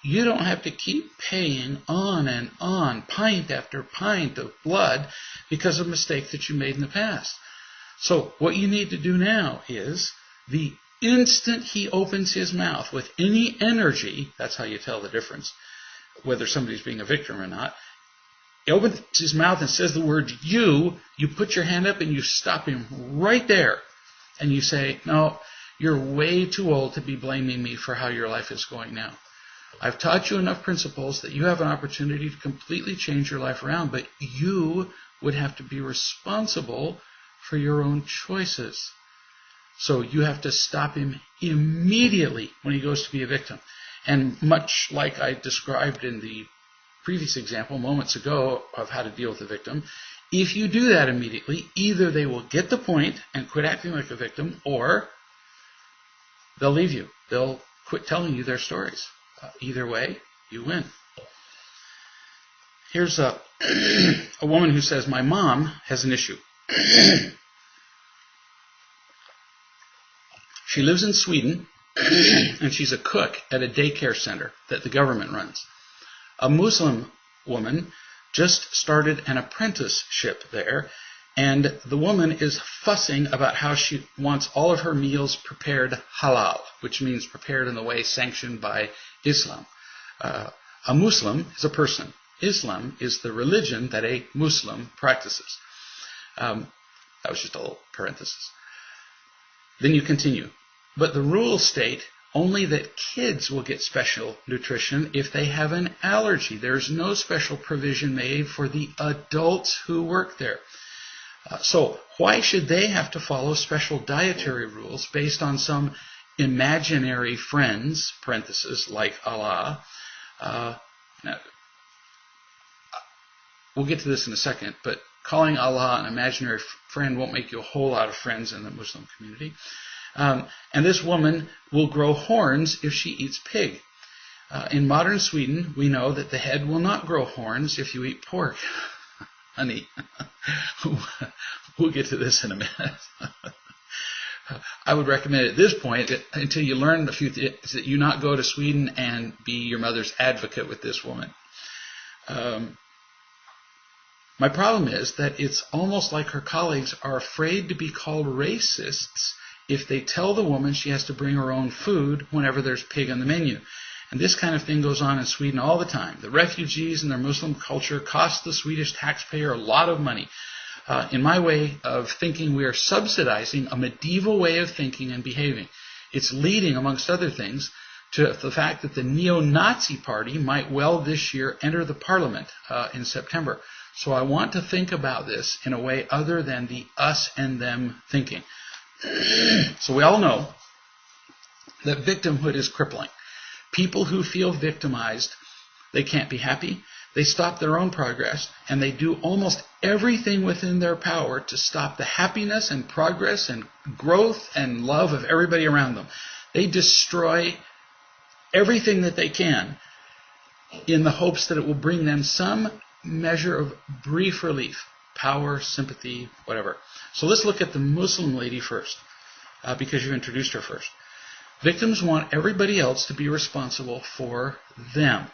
You don't have to keep paying on and on, pint after pint of blood, because of mistakes that you made in the past. So what you need to do now is, the instant he opens his mouth with any energy, that's how you tell the difference, whether somebody's being a victim or not, he opens his mouth and says the word you put your hand up and you stop him right there. And you say, no, you're way too old to be blaming me for how your life is going now. I've taught you enough principles that you have an opportunity to completely change your life around, but you would have to be responsible for your own choices. So you have to stop him immediately when he goes to be a victim. And much like I described in the previous example moments ago of how to deal with a victim, if you do that immediately, either they will get the point and quit acting like a victim, or they'll leave you. They'll quit telling you their stories. Either way, you win. Here's a woman who says, my mom has an issue. She lives in Sweden, and she's a cook at a daycare center that the government runs. A Muslim woman just started an apprenticeship there, and the woman is fussing about how she wants all of her meals prepared halal, which means prepared in the way sanctioned by Islam. A Muslim is a person. Islam is the religion that a Muslim practices. That was just a little parenthesis. Then you continue. But the rules state only that kids will get special nutrition if they have an allergy. There's no special provision made for the adults who work there. So why should they have to follow special dietary rules based on some imaginary friends, parenthesis, like Allah? We'll get to this in a second, but calling Allah an imaginary friend won't make you a whole lot of friends in the Muslim community. And this woman will grow horns if she eats pig. In modern Sweden, we know that the head will not grow horns if you eat pork. honey, we'll get to this in a minute. I would recommend at this point, until you learn a few things, that you not go to Sweden and be your mother's advocate with this woman. My problem is that it's almost like her colleagues are afraid to be called racists if they tell the woman she has to bring her own food whenever there's pig on the menu. And this kind of thing goes on in Sweden all the time. The refugees and their Muslim culture cost the Swedish taxpayer a lot of money. In my way of thinking, we are subsidizing a medieval way of thinking and behaving. It's leading, amongst other things, to the fact that the neo-Nazi party might well this year enter the parliament in September. So I want to think about this in a way other than the us and them thinking. So we all know that victimhood is crippling. People who feel victimized, they can't be happy. They stop their own progress, and they do almost everything within their power to stop the happiness and progress and growth and love of everybody around them. They destroy everything that they can in the hopes that it will bring them some measure of brief relief, power, sympathy, whatever. So let's look at the Muslim lady first, because you introduced her first. Victims want everybody else to be responsible for them.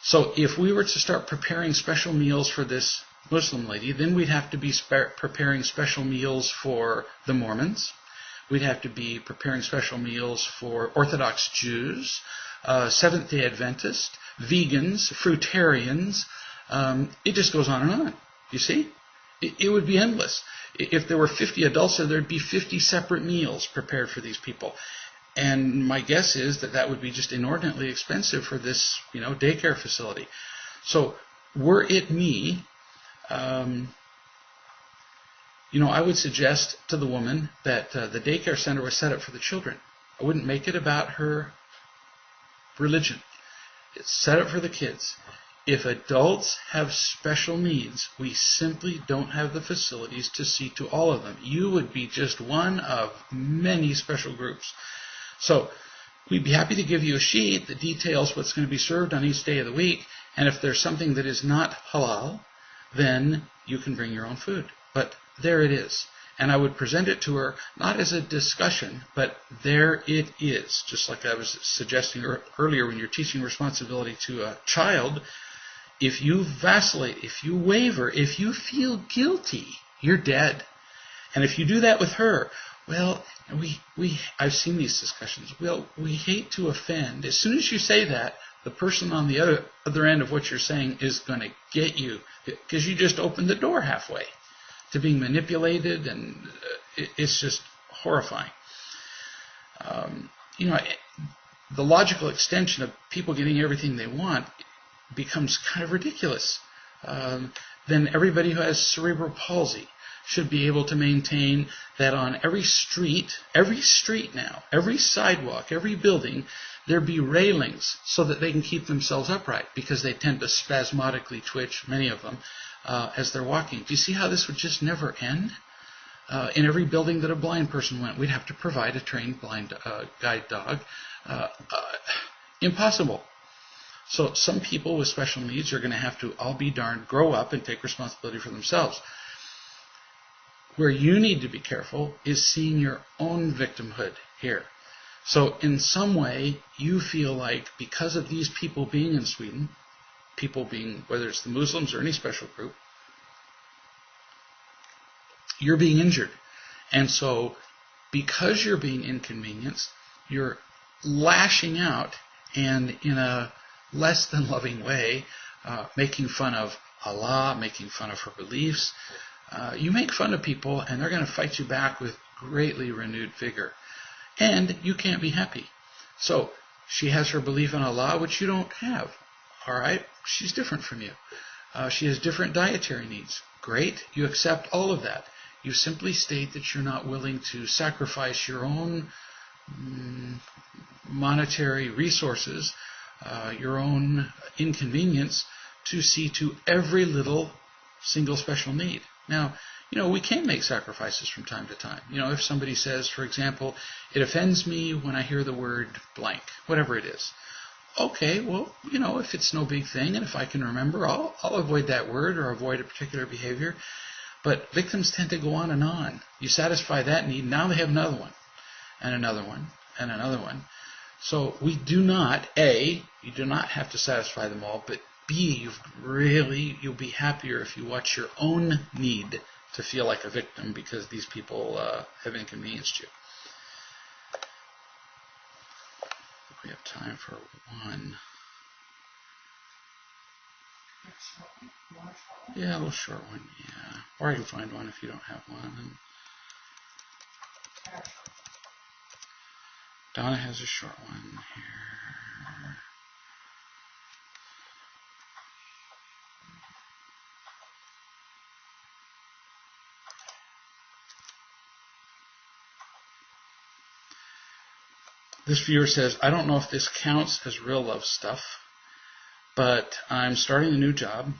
So if we were to start preparing special meals for this Muslim lady, then we'd have to be preparing special meals for the Mormons. We'd have to be preparing special meals for Orthodox Jews, Seventh-day Adventists, vegans, fruitarians. It just goes on and on. You see? It would be endless. If there were 50 adults, there'd be 50 separate meals prepared for these people. And my guess is that that would be just inordinately expensive for this, daycare facility. So were it me, I would suggest to the woman that the daycare center was set up for the children. I wouldn't make it about her religion. It's set up for the kids. If adults have special needs, we simply don't have the facilities to see to all of them. You would be just one of many special groups. So we'd be happy to give you a sheet that details what's going to be served on each day of the week. And if there's something that is not halal, then you can bring your own food. But there it is. And I would present it to her not as a discussion, but there it is. Just like I was suggesting earlier, when you're teaching responsibility to a child, if you vacillate, if you waver, if you feel guilty, you're dead. And if you do that with her, well, I've seen these discussions. Well, we hate to offend. As soon as you say that, the person on the other end of what you're saying is going to get you, because you just opened the door halfway to being manipulated, and it's just horrifying. The logical extension of people getting everything they want becomes kind of ridiculous. Then everybody who has cerebral palsy should be able to maintain that on every street now, every sidewalk, every building, there be railings so that they can keep themselves upright, because they tend to spasmodically twitch, many of them, as they're walking. Do you see how this would just never end? In every building that a blind person went, we'd have to provide a trained blind guide dog. Impossible. So some people with special needs are going to have to, I'll be darned, grow up and take responsibility for themselves. Where you need to be careful is seeing your own victimhood here. So in some way, you feel like because of these people being in Sweden, people being, whether it's the Muslims or any special group, you're being injured. And so because you're being inconvenienced, you're lashing out and in a less than loving way, making fun of Allah, making fun of her beliefs. You make fun of people and they're going to fight you back with greatly renewed vigor. And you can't be happy. So she has her belief in Allah, which you don't have. All right? She's different from you. She has different dietary needs. Great. You accept all of that. You simply state that you're not willing to sacrifice your own monetary resources, your own inconvenience, to see to every little single special need. Now, we can make sacrifices from time to time. If somebody says, for example, it offends me when I hear the word blank, whatever it is. okay, well, if it's no big thing and if I can remember, I'll avoid that word or avoid a particular behavior. But victims tend to go on and on. You satisfy that need, now they have another one, and another one, and another one. So we do not, A, you do not have to satisfy them all, but B, you'll be happier if you watch your own need to feel like a victim because these people have inconvenienced you. We have time for one. Yeah, a little short one, yeah. Or I can find one if you don't have one. Donna has a short one here. This viewer says, I don't know if this counts as real love stuff, but I'm starting a new job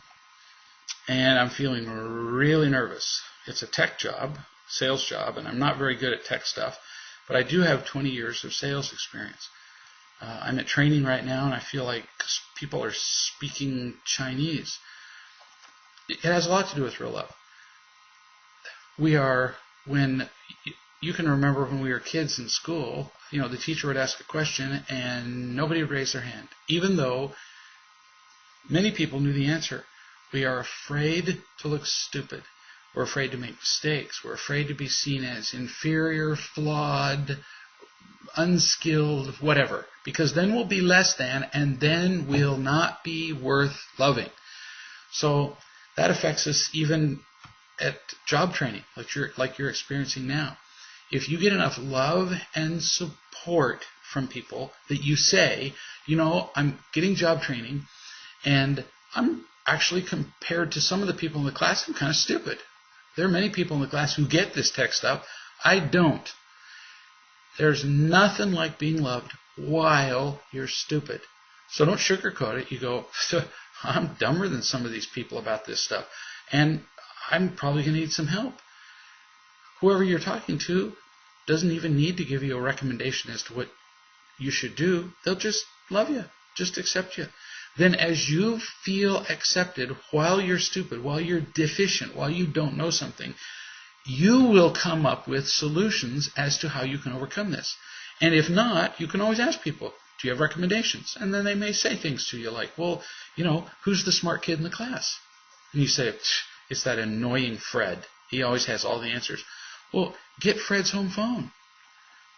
and I'm feeling really nervous. It's a tech job, sales job, and I'm not very good at tech stuff, but I do have 20 years of sales experience. I'm at training right now and I feel like people are speaking Chinese. It has a lot to do with real love. When you can remember when we were kids in school, the teacher would ask a question and nobody would raise their hand, even though many people knew the answer. We are afraid to look stupid. We're afraid to make mistakes. We're afraid to be seen as inferior, flawed, unskilled, whatever, because then we'll be less than, and then we'll not be worth loving. So that affects us even at job training, like you're experiencing now. If you get enough love and support from people that you say, I'm getting job training, and I'm actually, compared to some of the people in the class, I'm kind of stupid. There are many people in the class who get this tech stuff. I don't. There's nothing like being loved while you're stupid. So don't sugarcoat it. You go, I'm dumber than some of these people about this stuff, and I'm probably going to need some help. Whoever you're talking to doesn't even need to give you a recommendation as to what you should do. They'll just love you, just accept you. Then as you feel accepted while you're stupid, while you're deficient, while you don't know something, you will come up with solutions as to how you can overcome this. And if not, you can always ask people, do you have recommendations? And then they may say things to you like, well, who's the smart kid in the class? And you say, it's that annoying Fred. He always has all the answers. Well, get Fred's home phone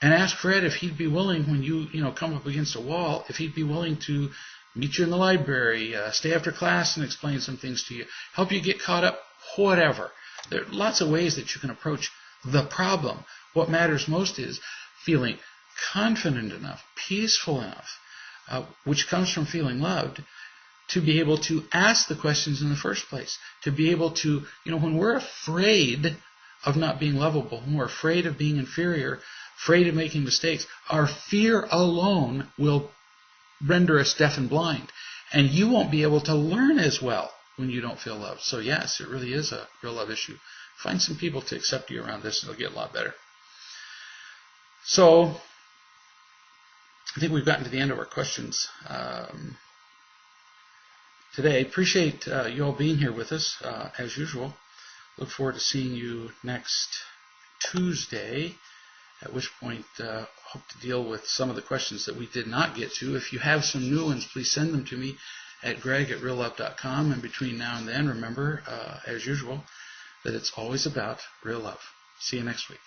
and ask Fred if he'd be willing, when you come up against a wall, if he'd be willing to meet you in the library, stay after class and explain some things to you, help you get caught up, whatever. There are lots of ways that you can approach the problem. What matters most is feeling confident enough, peaceful enough, which comes from feeling loved, to be able to ask the questions in the first place, to be able to, when we're afraid of not being lovable, when we're afraid of being inferior, afraid of making mistakes, our fear alone will render us deaf and blind. And you won't be able to learn as well when you don't feel loved. So yes, it really is a real love issue. Find some people to accept you around this and it'll get a lot better. So I think we've gotten to the end of our questions today. Appreciate you all being here with us as usual. Look forward to seeing you next Tuesday, at which point hope to deal with some of the questions that we did not get to. If you have some new ones, please send them to me at greg@reallove.com. And between now and then, remember, as usual, that it's always about real love. See you next week.